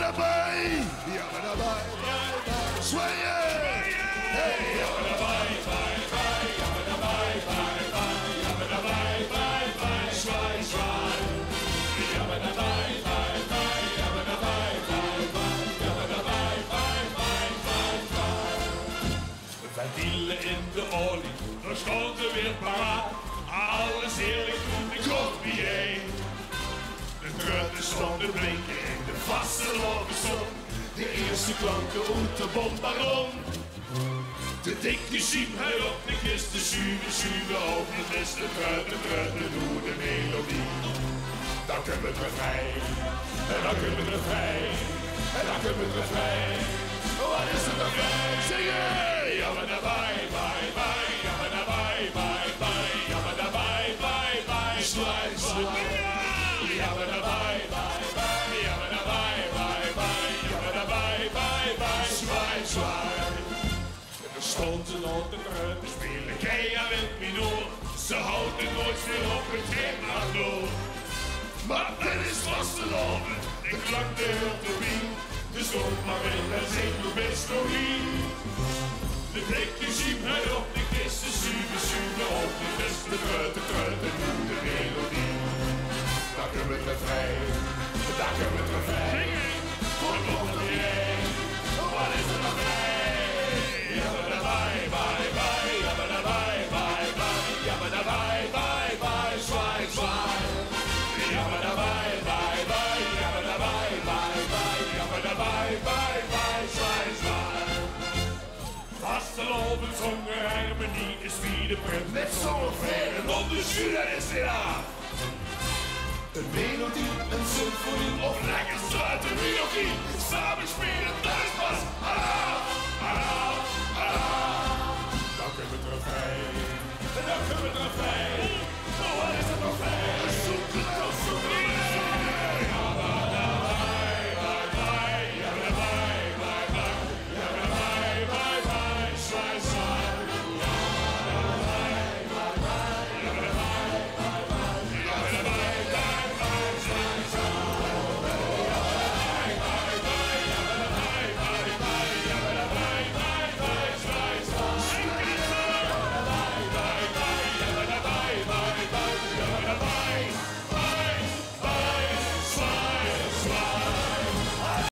daarbij. Jammer daarbij. Zwaien. Hey, jammer daarbij. Jammer daarbij. Jammer daarbij. Zwaai, zwaai. Jammer daarbij. Jammer daarbij. Jammer daarbij. Wij dealen in de olie. Er stond er weer paraat. Alles heerlijk goed, ik kom bijeen. De trutten stonden blinken in de vaste zon. De eerste klanken uit de bombaron. De dikke siem hij op de kist, de zure op de list. De trutten door de melodie. Dan kunnen we het refrein, en dan kunnen we het refrein, en dan kunnen we het refrein. Wat is het refrein? Zingen! Jammer daarbij, bye, jammer daarbij, bye, jammer daarbij, bye, zwaai, zwaai. Jammer daarbij, bye, jammer daarbij, bye, jammer daarbij, bye, zwaai, zwaai. Er stond een op de kruk, we spelen Kea met minor. Ze houden nooit meer op het thema door. Maar dit is vasteloven, ik klank de utopie. Dus stond maar in en zing uw historie. De dikke siem hij op de kist, de zure op de list. De trutten doen de melodie. Daar kunnen we het refrein, daar kunnen we het refrein. Voor nog een idee, wat is het refrein? Jammer daarbij, bye, jammer daarbij, bye, jammer daarbij, bye, zwaai, zwaai. Jammer daarbij, bye, jammer daarbij, bye, jammer daarbij, bye, zwaai, zwaai. Vasteloven zongen harmonie is wie de pret. Met zo'n vrede, want de jury is weer af. Een melodie, een symfonie of lekker sluit een trilogie. Samen spelen, dat is pas dan kunnen we het refrein. Dan kunnen we het refrein. Wat is het refrein?